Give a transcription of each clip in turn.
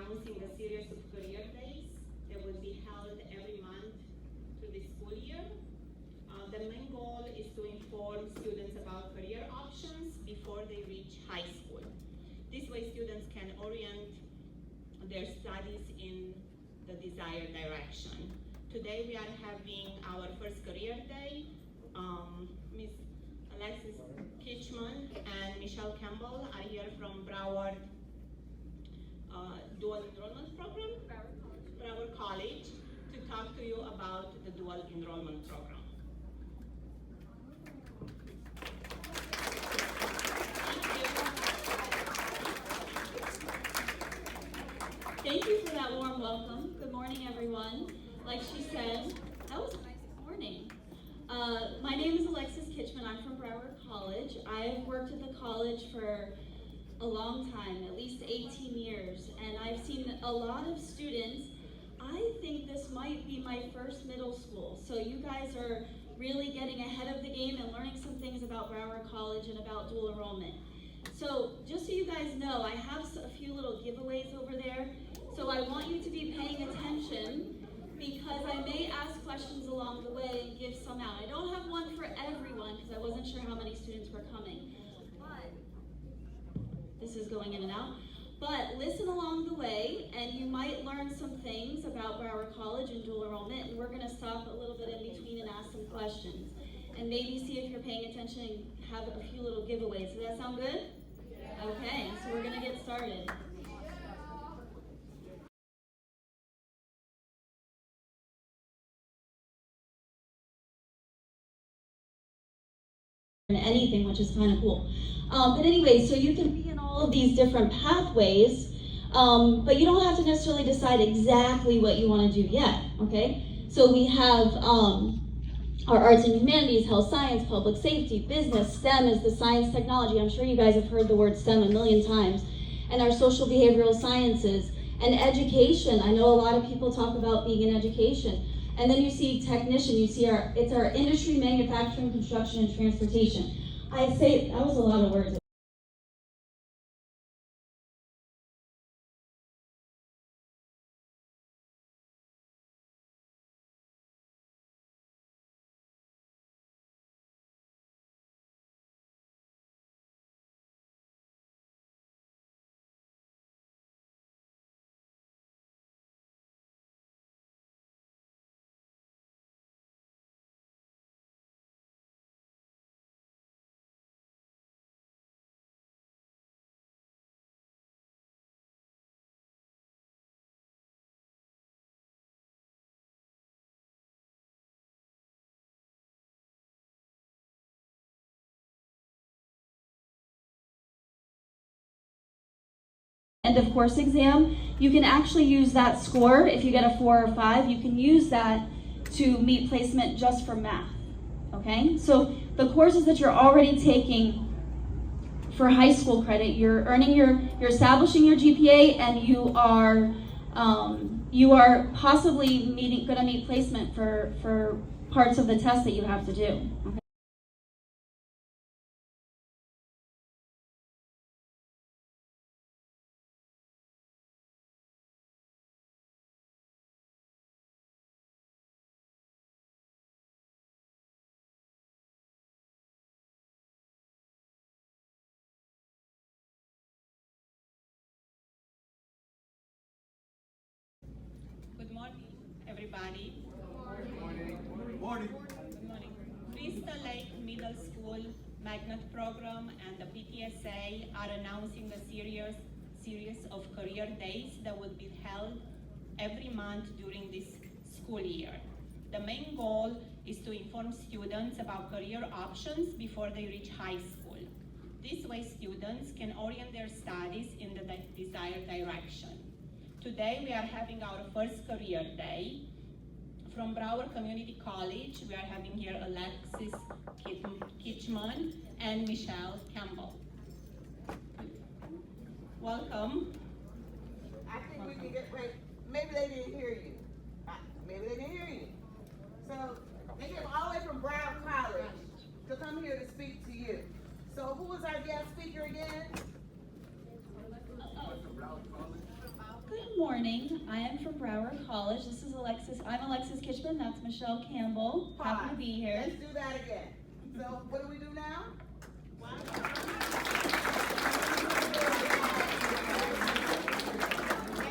announcing a series of career days that will be held every month through the school year. The main goal is to inform students about career options before they reach high school. This way students can orient their studies in the desired direction. Today we are having our first career day. Ms. Alexis Kitchman and Ms. Campbell are here from Broward Dual Enrollment Program, Broward College, to talk to you about the Dual Enrollment Program. Thank you for that warm welcome. Good morning, everyone. Like she said, that was a nice morning. My name is Alexis Kitchman. I'm from Broward College. I've worked at the college for a long time, at least 18 years, and I've seen a lot of students. I think this might be my first middle school, so you guys are really getting ahead of the game and learning some things about Broward College and about dual enrollment. So just so you guys know, I have a few little giveaways over there. So I want you to be paying attention because I may ask questions along the way and give some out. I don't have one for everyone because I wasn't sure how many students were coming. But this is going in and out. But listen along the way and you might learn some things about Broward College and dual enrollment, and we're going to stop a little bit in between and ask some questions. And maybe see if you're paying attention and have a few little giveaways. Does that sound good? Yeah. Okay, so we're going to get started. Anything, which is kind of cool. But anyway, so you can be in all of these different pathways, but you don't have to necessarily decide exactly what you want to do yet, okay? So we have our arts and humanities, health science, public safety, business. STEM is the science technology. I'm sure you guys have heard the word STEM a million times. And our social behavioral sciences and education. I know a lot of people talk about being in education. And then you see technician, you see it's our industry, manufacturing, construction, and transportation. I'd say that was a lot of words. End of course exam, you can actually use that score. If you get a 4 or 5, you can use that to meet placement just for math, okay? So the courses that you're already taking for high school credit, you're establishing your GPA, and you are possibly gonna meet placement for parts of the test that you have to do, okay? Good morning, everybody. Good morning. Good morning. Good morning. Crystal Lake Middle School Magnet Program and the PTSA are announcing a series of career days that will be held every month during this school year. The main goal is to inform students about career options before they reach high school. This way students can orient their studies in the desired direction. Today we are having our first career day. From Broward Community College, we are having here Alexis Kitchman and Ms. Campbell. Welcome. I think we can get, wait, maybe they didn't hear you. Maybe they didn't hear you. So they came all the way from Broward College to come here to speak to you. So who was our guest speaker again? Good morning. I am from Broward College. This is Alexis. I'm Alexis Kitchman. That's Michelle Campbell. Happy to be here. Let's do that again. So what do we do now? And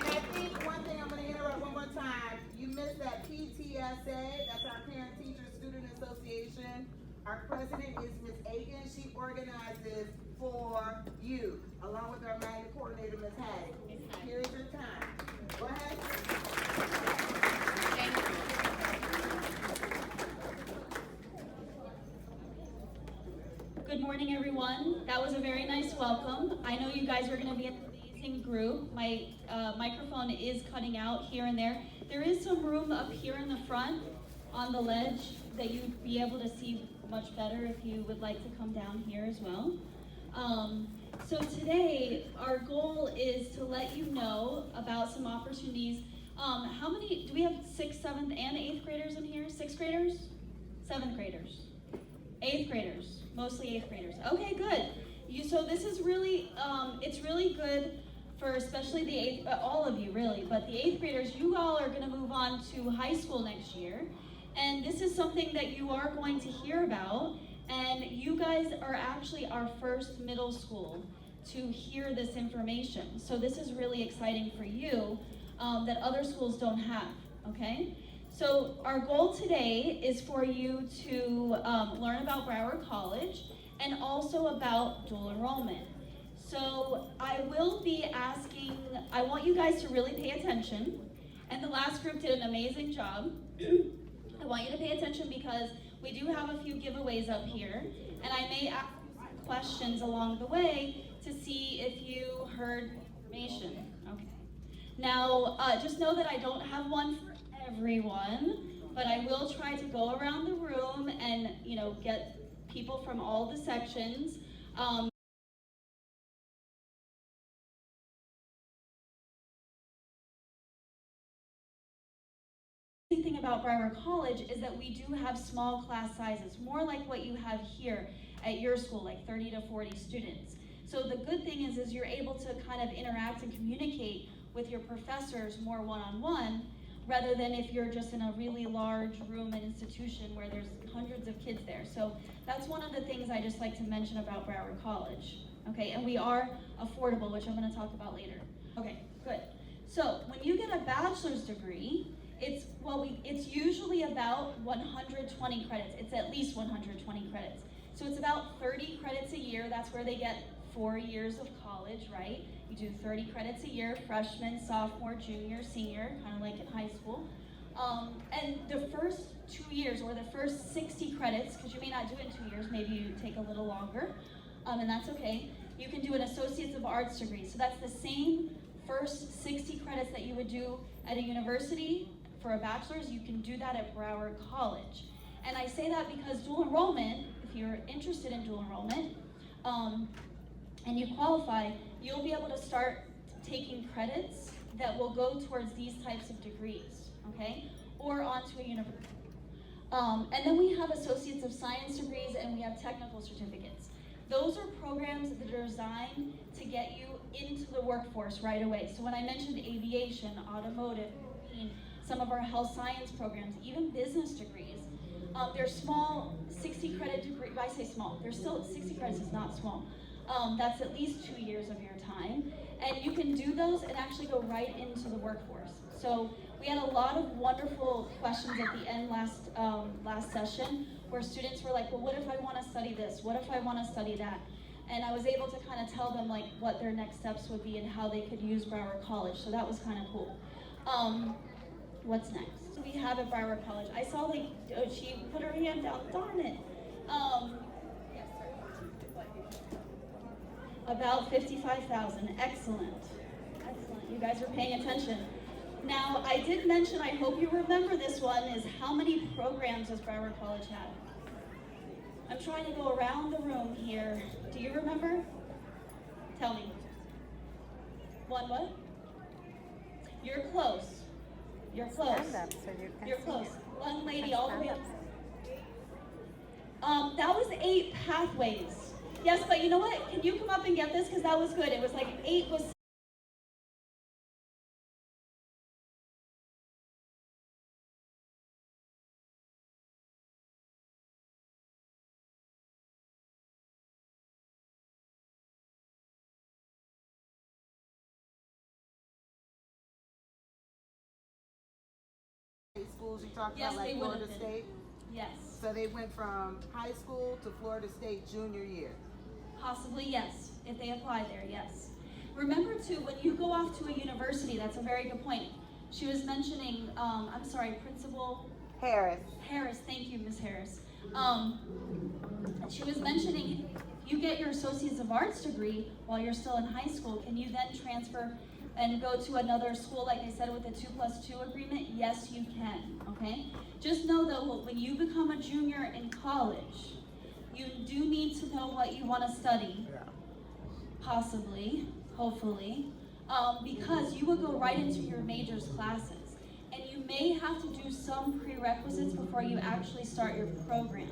I think one thing I'm going to interrupt one more time. You missed that PTSA. That's our Parent Teacher Student Association. Our president is Ms. Aiken. She organizes for you, along with our magnet coordinator, Ms. Hattie. Here's your time. Go ahead. Thank you. Good morning, everyone. That was a very nice welcome. I know you guys are going to be an amazing group. My microphone is cutting out here and there. There is some room up here in the front on the ledge that you'd be able to see much better if you would like to come down here as well. So today, our goal is to let you know about some opportunities. How many, do we have 6th, 7th, and 8th graders in here? 6th graders? 7th graders? 8th graders? Mostly 8th graders. Okay, good. So this is really, it's really good for especially the 8th, all of you really, but the 8th graders, you all are gonna move on to high school next year. And this is something that you are going to hear about. And you guys are actually our first middle school to hear this information. So this is really exciting for you that other schools don't have, okay? So our goal today is for you to learn about Broward College and also about dual enrollment. So I will be asking, I want you guys to really pay attention. And the last group did an amazing job. I want you to pay attention because we do have a few giveaways up here, and I may ask questions along the way to see if you heard information. Okay. Now, just know that I don't have one for everyone, but I will try to go around the room and, get people from all the sections. Thing about Broward College is that we do have small class sizes, more like what you have here at your school, like 30 to 40 students. So the good thing is you're able to kind of interact and communicate with your professors more one-on-one, rather than if you're just in a really large room and institution where there's hundreds of kids there. So that's one of the things I just like to mention about Broward College. Okay, and we are affordable, which I'm going to talk about later. Okay, good. So when you get a bachelor's degree, it's usually about 120 credits. It's at least 120 credits. So it's about 30 credits a year. That's where they get 4 years of college, right? You do 30 credits a year, freshman, sophomore, junior, senior, kind of like in high school. And the first 2 years, or the first 60 credits, because you may not do it in 2 years, maybe you take a little longer, and that's okay. You can do an Associates of Arts degree. So that's the same first 60 credits that you would do at a university. For a bachelor's, you can do that at Broward College. And I say that because dual enrollment, if you're interested in dual enrollment, and you qualify, you'll be able to start taking credits that will go towards these types of degrees, okay? Or onto a university. And then we have Associates of Science degrees and we have technical certificates. Those are programs that are designed to get you into the workforce right away. So when I mentioned aviation, automotive, some of our health science programs, even business degrees, they're small 60 credit degree. I say small, they're still 60 credits is not small. That's at least 2 years of your time. And you can do those and actually go right into the workforce. So we had a lot of wonderful questions at the end last session where students were like, well, what if I want to study this? What if I want to study that? And I was able to kind of tell them like what their next steps would be and how they could use Broward College. So that was kind of cool. What's next? So we have at Broward College. I saw like, she put her hand down, darn it. Yes, sir. About 55,000, excellent. Excellent, you guys are paying attention. Now, I did mention, I hope you remember this one, is how many programs does Broward College have? I'm trying to go around the room here. Do you remember? Tell me. One what? You're close. You're close. Stand up so you can You're see close. it. One lady all the way Stand up. That was 8 pathways. Yes, but you know what? Can you come up and get this? Because that was good. It was like 8 was schools you talked Yes, about, they like would Florida have been. State? Yes. So they went from high school to Florida State junior year. Possibly, yes. If they apply there, yes. Remember too, when you go off to a university, that's a very good point. She was mentioning, I'm sorry, Principal Harris. Harris, thank you, Ms. Harris. She was mentioning, if you get your Associates of Arts degree while you're still in high school, can you then transfer and go to another school, like I said, with a 2+2 agreement? Yes, you can, okay? Just know though, when you become a junior in college, you do need to know what you want to study, possibly, hopefully, because you will go right into your majors classes. And you may have to do some prerequisites before you actually start your program.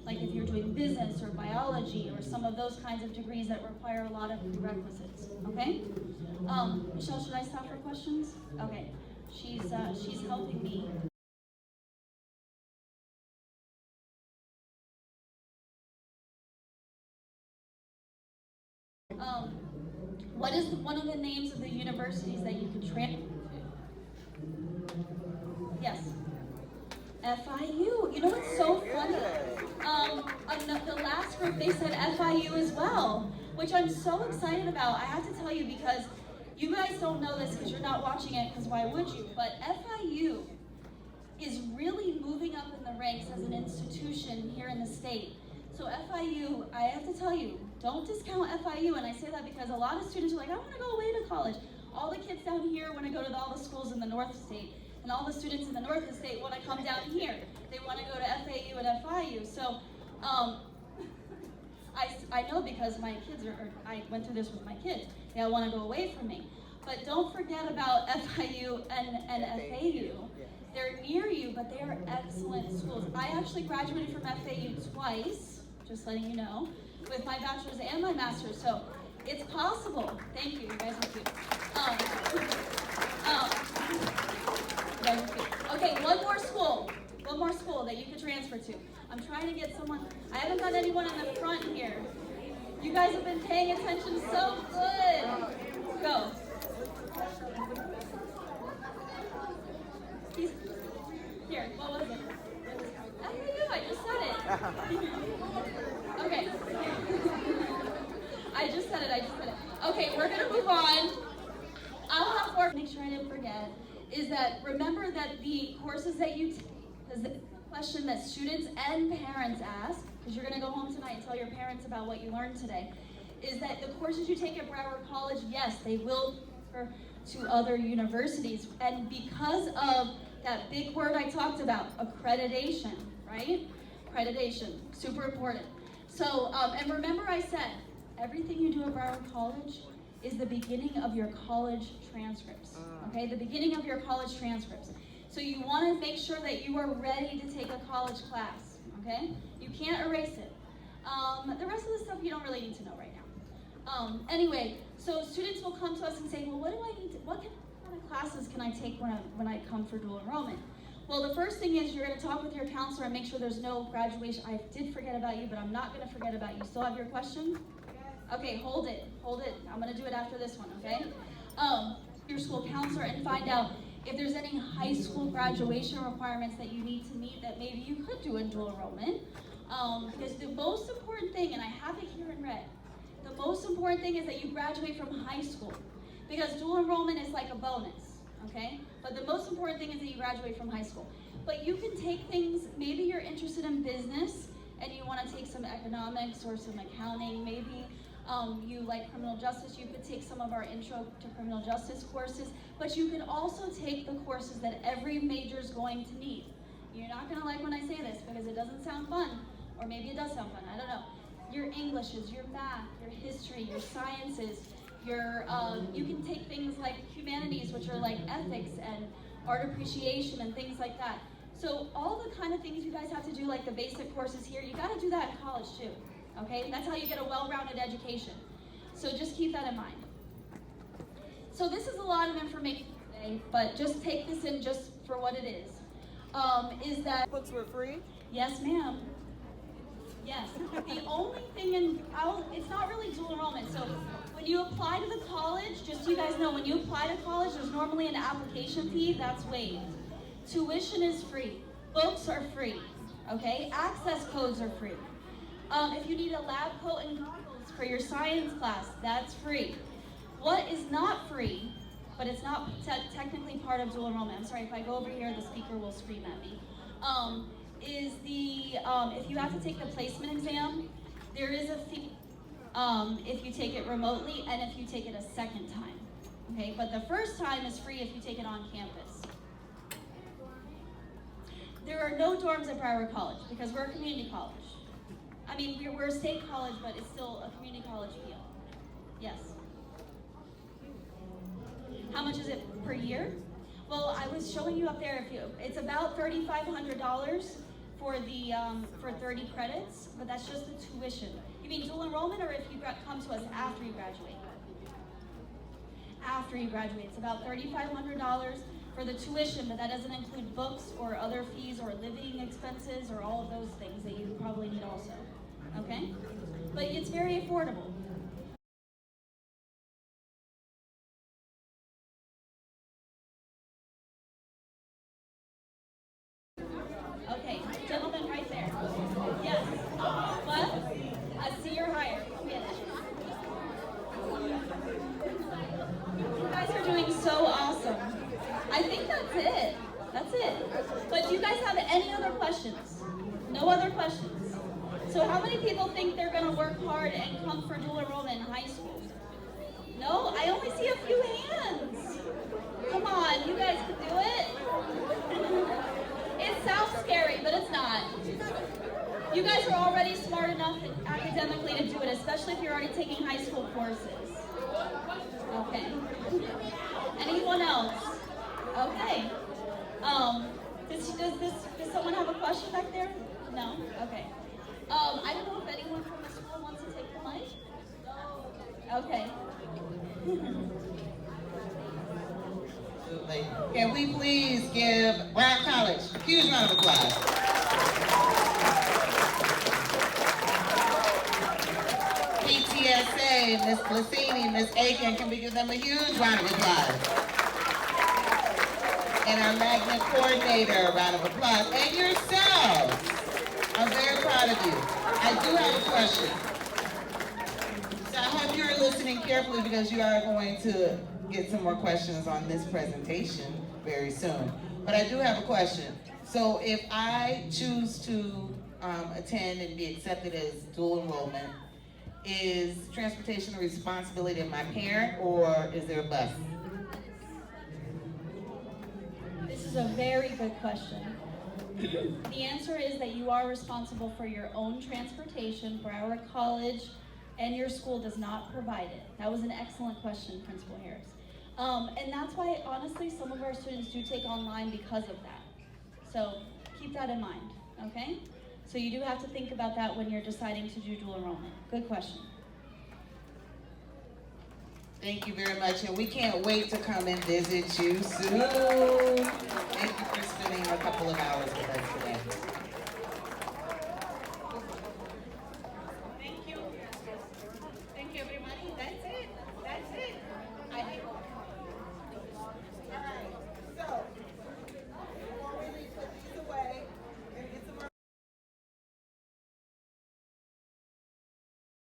Like if you're doing business or biology or some of those kinds of degrees that require a lot of prerequisites, okay? Michelle, should I stop for questions? Okay, she's helping me. What is one of the names of the universities that you can transfer to? Yes. FIU. You know what's so funny? The last group, they said FIU as well, which I'm so excited about. I have to tell you because you guys don't know this because you're not watching it, because why would you? But FIU is really moving up in the ranks as an institution here in the state. So FIU, I have to tell you, don't discount FIU, and I say that because a lot of students are like, I want to go away to college. All the kids down here want to go to all the schools in the North State, and all the students in the North State want to come down here. They want to go to FAU and FIU. So I know because my kids I went through this with my kids. They all want to go away from me. But don't forget about FIU and FAU. They're near you, but they are excellent schools. I actually graduated from FAU twice, just letting you know, with my bachelor's and my master's. So it's possible. Thank you. You guys are cute. Okay, one more school that you could transfer to. I'm trying to get someone. I haven't got anyone in the front here. You guys have been paying attention so good. Go. Here, what was it? FAU, I just said it. Okay. I just said it. Okay, we're gonna move on. I'll have more, make sure I didn't forget, is that remember that the courses that you take, is the question that students and parents ask, because you're gonna go home tonight and tell your parents about what you learned today, is that the courses you take at Broward College, yes, they will transfer to other universities. And because of that big word I talked about, accreditation, right? Accreditation, super important. So, and remember I said, everything you do at Broward College is the beginning of your college transcripts, okay? The beginning of your college transcripts. So you want to make sure that you are ready to take a college class, okay? You can't erase it. The rest of the stuff you don't really need to know right now. Anyway, so students will come to us and say, well, what kind of classes can I take when I come for dual enrollment? Well, the first thing is you're going to talk with your counselor and make sure there's no graduation. I did forget about you, but I'm not going to forget about you. Still have your question? Okay, hold it. I'm going to do it after this one, okay? Your school counselor and find out if there's any high school graduation requirements that you need to meet that maybe you could do in dual enrollment. Because the most important thing, and I have it here in red, the most important thing is that you graduate from high school. Because dual enrollment is like a bonus, okay? But the most important thing is that you graduate from high school. But you can take things, maybe you're interested in business and you want to take some economics or some accounting, maybe you like criminal justice, you could take some of our intro to criminal justice courses, but you can also take the courses that every major is going to need. You're not going to like when I say this because it doesn't sound fun, or maybe it does sound fun, I don't know. Your Englishes, your math, your history, your sciences, you can take things like humanities, which are like ethics and art appreciation and things like that. So all the kind of things you guys have to do, like the basic courses here, you got to do that in college too. Okay, that's how you get a well-rounded education. So just keep that in mind. So this is a lot of information today, but just take this in just for what it is. Is that Books were free? Yes, ma'am. Yes. The only thing it's not really dual enrollment. So when you apply to the college, just so you guys know, when you apply to college, there's normally an application fee that's waived. Tuition is free. Books are free. Okay? Access codes are free. If you need a lab coat and goggles for your science class, that's free. What is not free, but it's not technically part of dual enrollment, I'm sorry, if I go over here, the speaker will scream at me, is the, if you have to take the placement exam, there is a fee if you take it remotely and if you take it a second time. Okay, but the first time is free if you take it on campus. There are no dorms at Broward College because we're a community college. I mean, we're a state college, but it's still a community college feel. Yes. How much is it per year? Well, I was showing you up there. It's about $3,500 for the for 30 credits, but that's just the tuition. You mean dual enrollment, or if you come to us after you graduate? After you graduate, it's about $3,500 for the tuition, but that doesn't include books or other fees or living expenses or all of those things that you probably need also. Okay? But it's very affordable. Okay, gentleman right there. Yes. What? A C or higher. Come get it. You guys are doing so awesome. I think that's it. That's it. But do you guys have any other questions? No other questions? So how many people think they're going to work hard and come for dual enrollment in high school? No? I only see a few hands. Come on, you guys can do it. It sounds scary, but it's not. You guys are already smart enough academically to do it, especially if you're already taking high school courses. Okay. Anyone else? Okay. Does someone have a question back there? No? Okay. I don't know if anyone from the school wants to take the mic. Okay. Can we please give Broward College a huge round of applause? PTSA, Ms. Blasini, Ms. Aiken, can we give them a huge round of applause? And our magnet coordinator, a round of applause. And yourselves. I'm very proud of you. I do have a question. So I hope you're listening carefully because you are going to get some more questions on this presentation very soon. But I do have a question. So if I choose to attend and be accepted as dual enrollment, is transportation a responsibility of my parent, or is there a bus? This is a very good question. The answer is that you are responsible for your own transportation. Broward College and your school does not provide it. That was an excellent question, Principal Harris. And that's why, honestly, some of our students do take online because of that. So keep that in mind, okay? So you do have to think about that when you're deciding to do dual enrollment. Good question. Thank you very much, and we can't wait to come and visit you soon. Thank you for spending a couple of hours with us today.